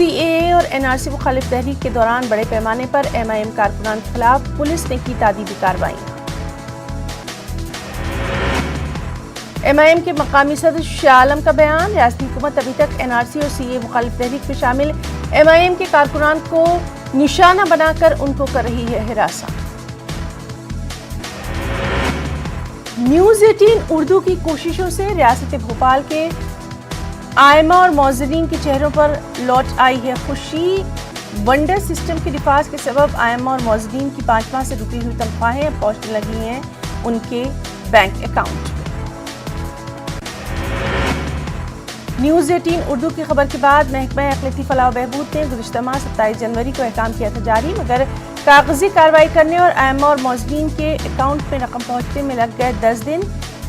CAA اور NRC مخالف تحریک کے دوران بڑے پیمانے پر MIM کارکنان کے خلاف پولیس نے کی تادیبی کارروائیاں۔ MIM کے مقامی صدر شاہ عالم کا بیان، ریاستی حکومت ابھی تک NRC اور CAA مخالف تحریک میں شامل MIM کے کارکنان کو نشانہ بنا کر ان کو کر رہی ہے ہراساں۔ نیوز 18 اردو کی کوششوں سے ریاست بھوپال کے آئمہ اور معززین کے چہروں پر لوٹ آئی ہے خوشی۔ ونڈر سسٹم کے نفاذ کے سبب آئمہ اور معززین کی 5 ماہ سے رکی ہوئی تنخواہیں اب پہنچنے لگی ہیں ان کے بینک اکاؤنٹ میں۔ نیوز 18 اردو کی خبر کے بعد محکمہ اقلیتی فلاح و بہبود نے گزشتہ ماہ 27 جنوری کو احکام کیا تھا جاری، مگر کاغذی کارروائی کرنے اور آئمہ اور معززین کے اکاؤنٹ میں رقم پہنچنے میں لگ گئے 10 دن۔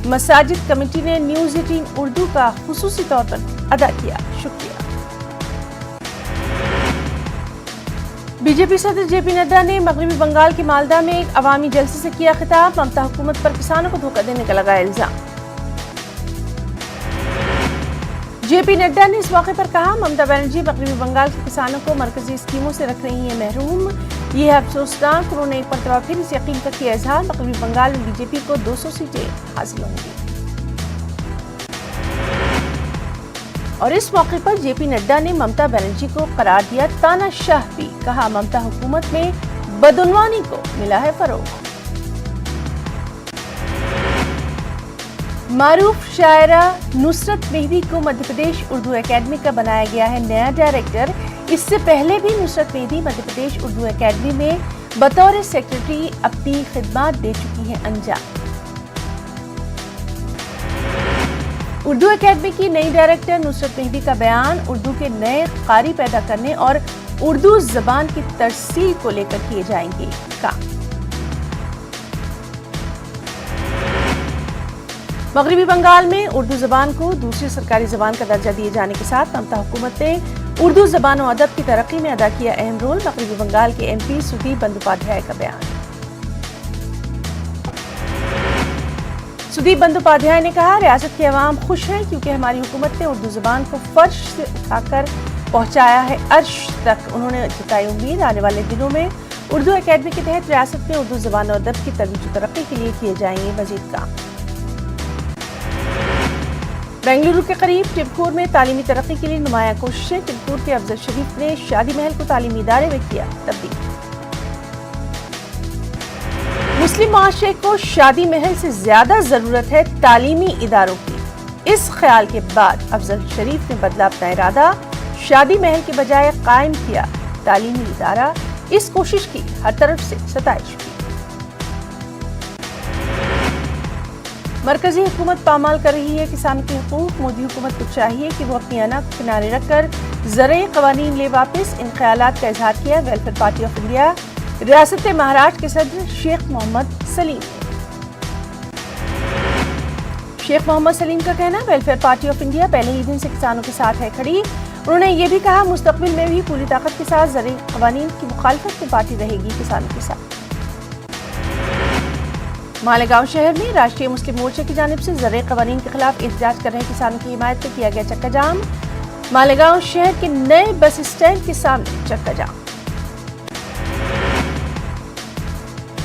مساجد کمیٹی نے نیوز 18 اردو کا خصوصی طور پر ادا کیا شکریہ۔ BJP صدر JP نڈا نے مغربی بنگال کے مالدہ میں ایک عوامی جلسے سے کیا خطاب، ممتا حکومت پر کسانوں کو دھوکہ دینے کا لگایا الزام۔ JP نڈا نے اس موقع پر کہا، ممتا بنرجی مغربی بنگال کے کسانوں کو مرکزی اسکیموں سے رکھ رہی ہیں محروم، یہ ہے افسوسناک۔ انہوں نے ایک مرتبہ پھر اس یقین کا کیا اظہار، مغربی بنگال میں BJP کو 200 سیٹیں حاصل ہوں گی۔ اور اس موقع پر JP نڈا نے ممتا بنرجی کو قرار دیا تانا شاہ بھی، کہا ممتا حکومت میں بدعنوانی کو ملا ہے فروغ۔ معروف شاعرہ نصرت مہدی کو مدھیہ پردیش اردو اکیڈمی کا بنایا گیا ہے نیا ڈائریکٹر۔ اس سے پہلے بھی نصرت مہدی مدھیہ پردیش اردو اکیڈمی میں بطور سیکرٹری اپنی خدمات دے چکی ہیں انجام۔ اردو اکیڈمی کی نئی ڈائریکٹر نصرت مہدی کا بیان، اردو کے نئے قاری پیدا کرنے اور اردو زبان کی ترسیل کو لے کر کیے جائیں گے کام۔ مغربی بنگال میں اردو زبان کو دوسری سرکاری زبان کا درجہ دیے جانے کے ساتھ ممتا حکومت نے اردو زبان و ادب کی ترقی میں ادا کیا اہم رول، مغربی بنگال کے MP سدیپ بندوپادھیائے کا بیان۔ سدیپ بندوپادھیائے نے کہا، ریاست کے عوام خوش ہیں کیونکہ ہماری حکومت نے اردو زبان کو فرش سے اٹھا کر پہنچایا ہے عرش تک۔ انہوں نے جتائی امید، آنے والے دنوں میں اردو اکیڈمی کے تحت ریاست میں اردو زبان و ادب کی ترویج و ترقی کے لیے کیے جائیں گے مزید کام۔ بنگلورو کے قریب ٹمکور میں تعلیمی ترقی کے لیے نمایاں کوششیں، ٹمکور کے افضل شریف نے شادی محل کو تعلیمی ادارے میں کیا تبدیل۔ مسلم معاشرے کو شادی محل سے زیادہ ضرورت ہے تعلیمی اداروں کی، اس خیال کے بعد افضل شریف نے بدلا اپنا ارادہ، شادی محل کے بجائے قائم کیا تعلیمی ادارہ، اس کوشش کی ہر طرف سے ستائش کی۔ مرکزی حکومت پامال کر رہی ہے کسانوں کے حقوق، مودی حکومت کو چاہیے کہ وہ اپنی انا کو کنارے رکھ کر زرعی قوانین لے واپس، ان خیالات کا اظہار کیا ویلفیئر پارٹی آف انڈیا ریاست مہاراشٹر کے صدر شیخ محمد سلیم نے۔ شیخ محمد سلیم کا کہنا، ویلفیئر پارٹی آف انڈیا پہلے ہی دن سے کسانوں کے ساتھ ہے کھڑی۔ انہوں نے یہ بھی کہا، مستقبل میں بھی پوری طاقت کے ساتھ زرعی قوانین کی مخالفت میں پارٹی رہے گی کسانوں کے ساتھ۔ مالیگاؤں شہر میں راشٹریہ مسلم مورچہ کی جانب سے زرعی قوانین کے خلاف احتجاج کر رہے کسانوں کی حمایت میں کیا گیا چکا جام، مالیگاؤں شہر کے نئے بس اسٹینڈ کے سامنے چکا جام۔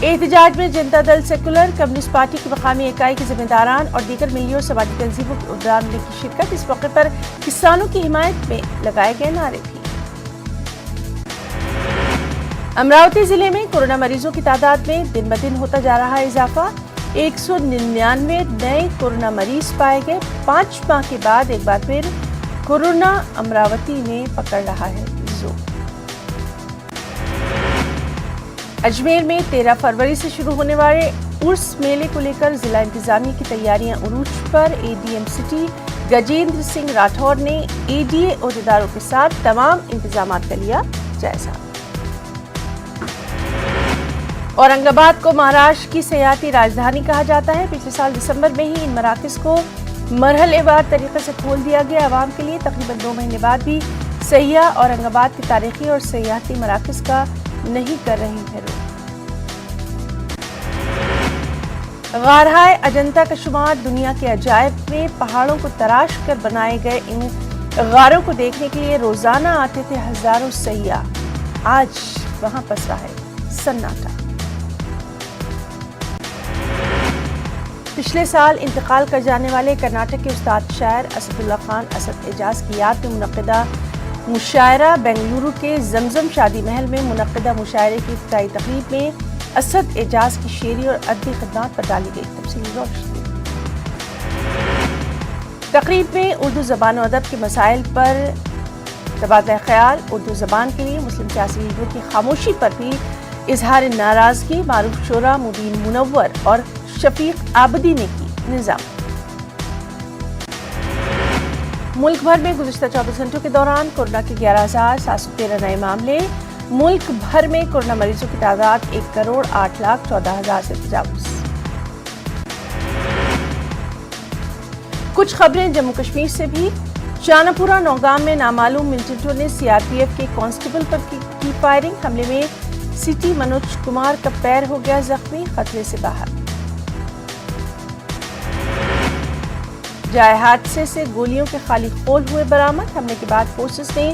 احتجاج میں جنتا دل سیکولر، کمیونسٹ پارٹی کی مقامی اکائی کے ذمہ داران اور دیگر ملی اور سماجی تنظیموں کے عہدیداروں نے کی شرکت، اس موقع پر کسانوں کی حمایت میں لگائے گئے نعرے بھی۔ امراوتی ضلع میں کورونا مریضوں کی تعداد میں دن بدن ہوتا جا رہا ہے اضافہ، 199 نئے کورونا مریض پائے گئے۔ 5 ماہ کے بعد ایک بار پھر کورونا امراوتی میں پکڑ رہا ہے زور۔ اجمیر میں 13 فروری سے شروع ہونے والے عرس میلے کو لے کر ضلع انتظامیہ کی تیاریاں عروج پر، ADM سٹی گجیندر سنگھ راٹھور نے ADA عہدیداروں کے ساتھ تمام انتظامات کا لیا جائزہ۔ اورنگ آباد کو مہاراشٹر کی سیاحتی راجدھانی کہا جاتا ہے، پچھلے سال دسمبر میں ہی ان مراکز کو مرحلے وار طریقے سے کھول دیا گیا عوام کے لیے۔ تقریباً 2 مہینے بعد بھی سیاح اورنگ آباد کے تاریخی اور سیاحتی مراکز کا نہیں کر رہے ہیں رخ۔ غارہائے اجنتا کا شمار دنیا کے عجائب میں، پہاڑوں کو تراش کر بنائے گئے ان غاروں کو دیکھنے کے لیے روزانہ آتے تھے ہزاروں سیاح، آج وہاں پسرا ہے سناٹا۔ پچھلے سال انتقال کر جانے والے کرناٹک کے استاد شاعر اسد اللہ خان اسد اعجاز کی یاد میں منعقدہ مشاعرہ بنگلورو کے زمزم شادی محل میں منعقدہ مشاعرے کی افتتاحی تقریب میں اسد اعجاز کی شعری اور ادبی خدمات پر ڈالی گئی تفصیلی روشنی۔ تقریب میں اردو زبان و ادب کے مسائل پر تبادلہ خیال، اردو زبان کے لیے مسلم سیاسی لیڈروں کی خاموشی پر بھی اظہار ناراضگی معروف شعراء مبین منور اور شفیق عابدی نے کی نظام۔ ملک بھر میں گزشتہ 24 گھنٹوں کے دوران کورونا کے 11,713 نئے معاملے، ملک بھر میں کورونا مریضوں کی تعداد 1,08,14,000 سے تجاوز۔ کچھ خبریں جموں کشمیر سے بھی۔ شانپورہ نوگام میں نامعلوم ملٹنٹوں نے سی آر پی ایف کے کانسٹیبل پر کی فائرنگ، حملے میں سٹی منوج کمار کا پیر ہو گیا زخمی، خطرے سے باہر۔ جائے حادثے سے گولیوں کے خالی خول ہوئے برآمد، حملے کے بعد فورسز نے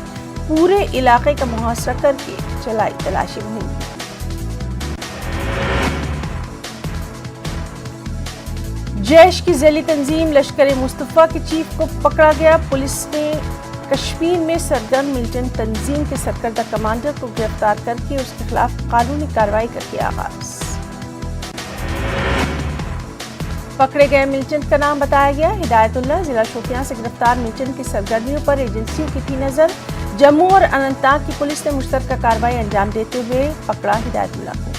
پورے علاقے کا محاصرہ کر کے چلائی تلاشی مہم۔ جیش کی ذیلی تنظیم لشکر مصطفیٰ کے چیف کو پکڑا گیا، پولیس نے کشمیر میں سرگرم ملٹنٹ تنظیم کے سرکردہ کمانڈر کو گرفتار کر کے اس کے خلاف قانونی کارروائی کر کے آغاز۔ پکڑے گئے ملٹنٹ کا نام بتایا گیا ہدایت اللہ، ضلع شوپیاں سے گرفتار ملٹنٹ کی سرگرمیوں پر ایجنسیوں کی تھی نظر، جموں اور اننت ناگ کی پولیس نے مشترکہ کارروائی انجام دیتے ہوئے پکڑا ہدایت اللہ کو۔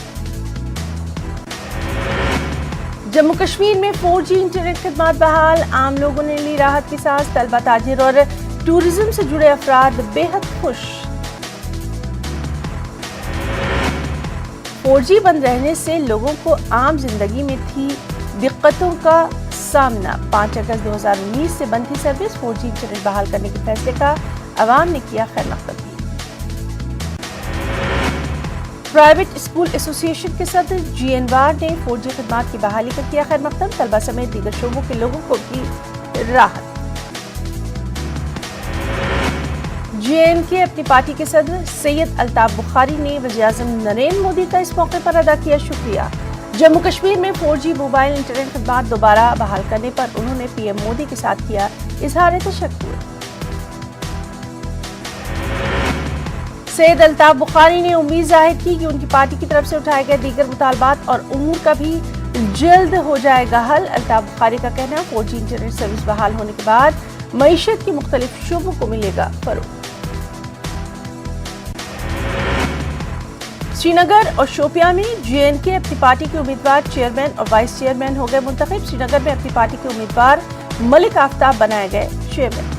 جموں کشمیر میں 4G انٹرنیٹ خدمات بحال، عام لوگوں نے لی راحت کی سانس، طلبہ، تاجر اور ٹورزم سے جڑے افراد بے حد خوش۔ 4G بند رہنے سے لوگوں کو عام زندگی میں تھی دقتوں کا سامنا، 5 اگست 2019 سے بند تھی سروس، 4G انٹرنیٹ بحال کرنے کے فیصلے کا عوام نے کیا خیر مقدم۔ پرائیویٹ اسکول ایسوسی ایشن کے صدر جی این وار نے 4G خدمات کی بحالی کا کیا خیر مقدم، طلبہ سمیت دیگر شعبوں کے لوگوں کو بھی راحت۔ جے این کے اپنی پارٹی کے صدر سید الطاف بخاری نے وزیراعظم نریندر مودی کا اس موقع پر ادا کیا شکریہ۔ جموں کشمیر میں 4G موبائل انٹرنیٹ خدمات دوبارہ بحال کرنے پر انہوں نے پی ایم مودی کے ساتھ کیا اظہار تشکر۔ سید الطاف بخاری نے امید ظاہر کی کہ ان کی پارٹی کی طرف سے اٹھائے گئے دیگر مطالبات اور امور کا بھی جلد ہو جائے گا حل۔ الطاف بخاری کا کہنا 4G انٹرنیٹ سروس بحال ہونے کے بعد معیشت کے مختلف شعبوں کو ملے گا فروغ۔ سری نگر اور شوپیاں میں جے این کے اپنی پارٹی کے امیدوار چیئرمین اور وائس چیئرمین ہو گئے منتخب، سری نگر میں اپنی پارٹی کے امیدوار ملک آفتاب بنائے گئے چیئرمین۔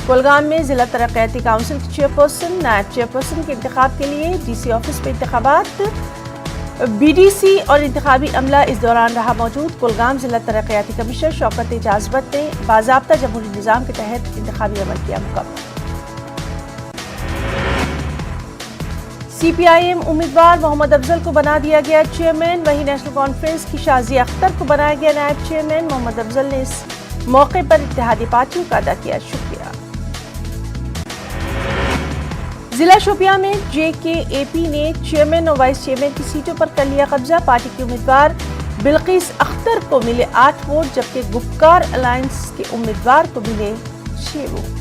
کولگام میں ضلع ترقیاتی کونسل کی چیئرپرسن، نائب چیئرپرسن کے انتخاب کے لیے ڈی سی آفس میں انتخابات، بی ڈی سی اور انتخابی عملہ اس دوران رہا موجود۔ کولگام ضلع ترقیاتی کمشنر شوکت اعجاز بٹ نے باضابطہ جمہوری نظام کے تحت انتخابی عمل کیا مکمل۔ سی پی آئی ایم امیدوار محمد افضل کو بنا دیا گیا چیئرمین، وہیں نیشنل کانفرنس کی شازیہ اختر کو بنایا گیا نائب چیئرمین۔ محمد افضل نے اس موقع پر اتحادی پارٹیوں کا ادا کیا شکریہ۔ ضلع شوپیاں میں جے کے اے پی نے چیئرمین اور وائس چیئرمین کی سیٹوں پر کر لیا قبضہ، پارٹی کی امیدوار بلقیس اختر کو ملے 8 ووٹ جبکہ گپکار الائنس کے امیدوار کو ملے 6 ووٹ۔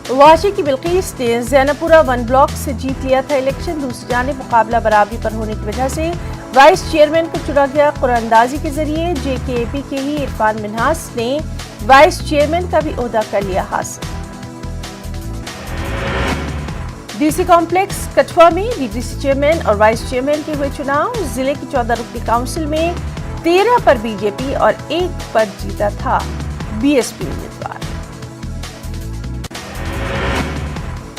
واشی کی بلقیس نے زینپورہ 1 بلاک سے جیت لیا تھا الیکشن، دوسری جانب مقابلہ برابری پر ہونے کی وجہ سے وائس چیئرمین کو چنا گیا، قرعہ اندازی کے ذریعے جے کے اے پی کے ہی عرفان منہاس نے وائس چیئرمین کا بھی عہدہ کر لیا حاصل۔ ڈی سی کمپلیکس کٹھوا میں ڈی ڈی سی چیئرمین اور وائس چیئرمین کے ہوئے چناؤ، ضلع کی 14 رکنی کونسل میں 13 پر بی جے پی اور 1 پر جیتا تھا بی ایس پی امیدوار۔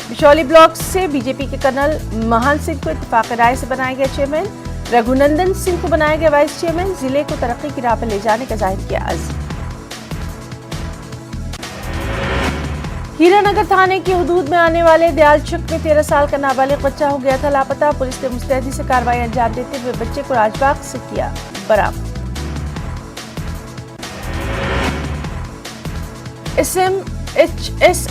بشولی بلاک سے بی جے پی کے کرنل مہان سنگھ کو اتفاق رائے سے بنایا گیا چیئرمین، رگھو نندن سنگھ کو بنایا گیا وائس چیئرمین، ضلع کو ترقی کی راہ پر لے جانے کا ظاہر کیا عزم۔ ہیرا نگر تھانے کی حدود میں آنے والے دیال چک میں 13 سال کا نابالغ بچہ ہو گیا تھا لاپتہ، پولیس نے مستعدی سے کارروائی انجام دیتے ہوئے بچے کو راج باغ سے کیا برآمد۔ SMHS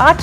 8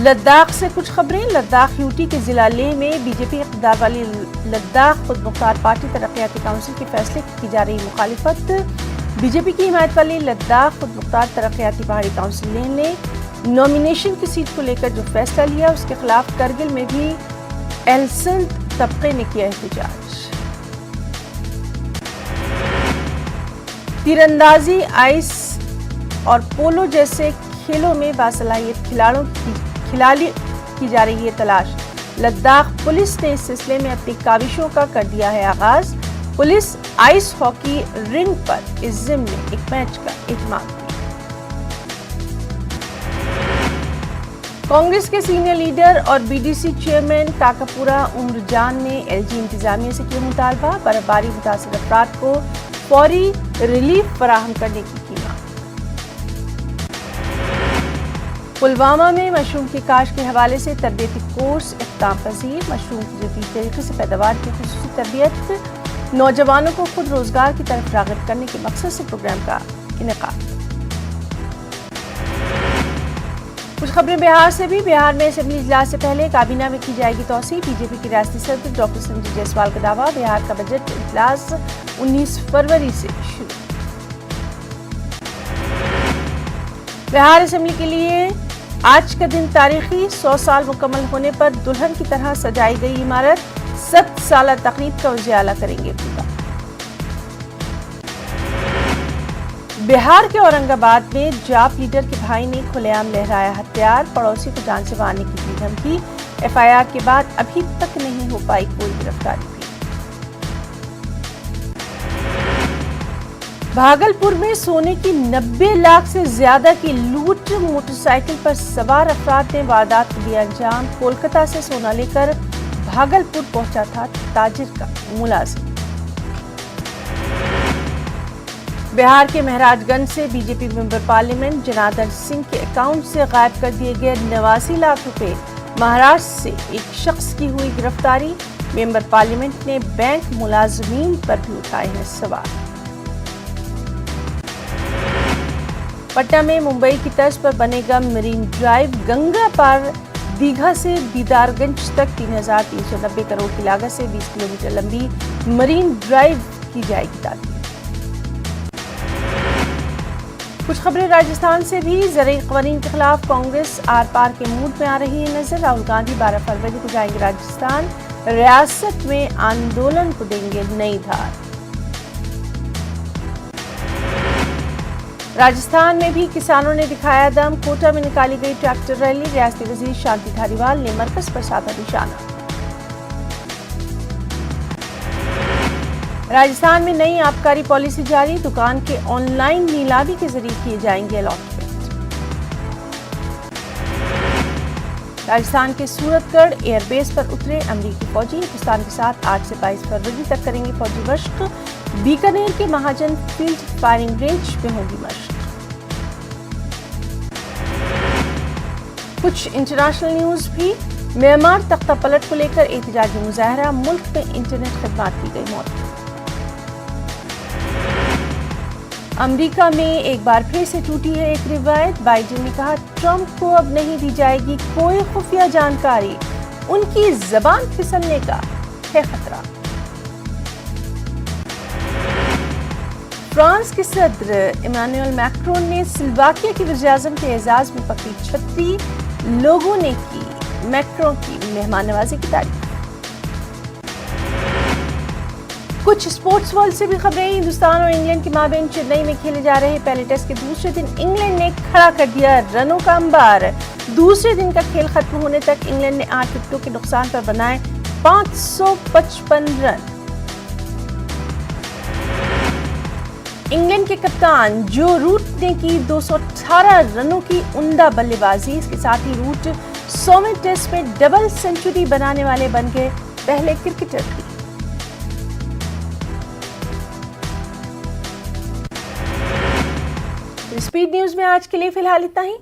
لداخ سے کچھ خبریں۔ لداخ یوٹی کے ضلع لیہ میں بی جے پی اقتدار والی لداخ خود مختار پارٹی ترقیاتی کونسل کے فیصلے کی جا رہی مخالفت۔ بی جے پی کی حمایت والی لداخ خود مختار ترقیاتی پہاڑی کونسل نے نامینیشن کی سیٹ کو لے کر جو فیصلہ لیا اس کے خلاف کرگل میں بھی اہل سندھ طبقے نے کیا احتجاج۔ تیر اندازی، آئس اور پولو جیسے کھیلوں میں باصلاحیت کھلاڑی کی جا رہی ہے تلاش۔ لداخ پولیس نے اس سلسلے میں اپنی کاوشوں کا کر دیا ہے آغاز۔ پولیس آئس ہاکی رنگ پر اس ضمن میں ایک میچ کا اہتمام کیا۔ کانگریس کے سینئر لیڈر اور بی ڈی سی چیئرمین کاکاپورا عمر جان نے ایل جی انتظامیہ سے کیا مطالبہ۔ برف باری متاثرہ افراد کو فوری ریلیف فراہم کرنے کی مانگ۔ پلوامہ میں مشروم کی کاشت کے حوالے سے تربیتی کورس اختتام پذیر۔ مشروم کی جدید طریقے سے پیداوار کی خصوصی تربیت، نوجوانوں کو خود روزگار کی طرف راغب کرنے کے مقصد سے پروگرام کا انعقاد۔ کچھ خبریں بہار سے بھی۔ بہار میں اسمبلی اجلاس سے پہلے کابینہ میں کی جائے گی توسیع۔ بی جے پی کے ریاستی صدر ڈاکٹر سنجے جیسوال کا دعویٰ، بہار کا بجٹ اجلاس 19 فروری سے شروع۔ بہار اسمبلی کے لیے آج کا دن تاریخی، 100 سال مکمل ہونے پر دلہن کی طرح سجائی گئی عمارت 7 سالہ تقریب کا وزیر اعلیٰ کریں گے افتتاح۔ بہار کے اورنگ آباد میں جاپ لیڈر کے بھائی نے کھلے عام لہرایا ہتھیار، پڑوسی کو جان سے مارنے کی دی دھمکی۔ ایف آئی آر کے بعد ابھی تک نہیں ہو پائی کوئی گرفتاری بھی۔ بھاگلپور میں سونے کی 90 لاکھ سے زیادہ کی لوٹ، موٹر سائیکل پر سوار افراد نے واردات کو دیا انجام۔ کولکتہ سے سونا لے کر بھاگلپور پہنچا تھا تاجر کا ملازم۔ بہار کے مہاراج گنج سے بی جے پی ممبر پارلیمنٹ جنادن سنگھ کے اکاؤنٹ سے غائب کر دیے گئے 89 لاکھ روپے۔ مہاراشٹر سے ایک شخص کی ہوئی گرفتاری، ممبر پارلیمنٹ نے بینک ملازمین پر بھی اٹھائے ہیں سوال۔ پٹنہ میں ممبئی کی طرز پر بنے گا مرین ڈرائیو، گنگا پار دیگھا سے دیدار گنج تک 3390 کروڑ کی لاگت سے 20 کلومیٹر لمبی مرین ڈرائیو کی جائے گی تعمیر۔ کچھ خبریں راجستھان سے بھی۔ زرعی قوانین کے خلاف کانگریس آر پار کے موڈ میں آ رہی ہے نظر۔ راہل گاندھی 12 فروری کو جائیں گے راجستھان، ریاست میں آندولن کو دیں گے نئی دھار۔ راجستھان میں بھی کسانوں نے دکھایا دم، کوٹا میں نکالی گئی ٹریکٹر ریلی، ریاستی وزیر شانتی دھاریوال نے مرکز پر سادھا نشانہ۔ راجستھان میں نئی آبکاری پالیسی جاری، دکان کے آن لائن نیلامی کے ذریعے کیے جائیں گے الاٹمنٹ۔ راجستھان کے سورت گڑھ ایئر بیس پر اترے امریکی فوجی، ہندوستان کے ساتھ 8 سے 22 فروری تک کریں گے فوجی مشق۔ بیکانیر کے مہاجن فیلڈ فائرنگ رینج میں ہوگی مشق۔ کچھ انٹرنیشنل نیوز بھی۔ میانمار تختہ پلٹ کو لے کر احتجاجی مظاہرہ، ملک میں انٹرنیٹ خدمات کی گئی معطل۔ امریکہ میں ایک بار پھر سے ٹوٹی ہے ایک روایت، بائیڈن نے کہا ٹرمپ کو اب نہیں دی جائے گی کوئی خفیہ جانکاری، ان کی زبان پھسلنے کا ہے خطرہ۔ فرانس کے صدر ایمانوئل میکرون نے سلوواکیہ کے وزیر اعظم کے اعزاز میں پکڑی چھتری، لوگوں نے کی میکرون کی مہمان نوازی کی تعریف۔ کچھ اسپورٹس ورلڈ سے بھی خبریں۔ ہندوستان اور انگلینڈ کے مابین چنئی میں کھیلے جا رہے پہلے ٹیسٹ کے دوسرے دن انگلینڈ نے کھڑا کر دیا رنوں کا انبار۔ دوسرے دن کا کھیل ختم ہونے تک انگلینڈ نے 8 وکٹوں کے نقصان پر بنائے 555 رن۔ انگلینڈ کے کپتان جو روٹ نے کی 218 رنوں کی عمدہ بلے بازی، اس کے ساتھ ہی روٹ 100ویں ٹیسٹ میں ڈبل سنچری بنانے والے بن گئے پہلے کرکٹر بھی۔ اسپیڈ نیوز میں آج کے لیے فی الحال اتنا ہی۔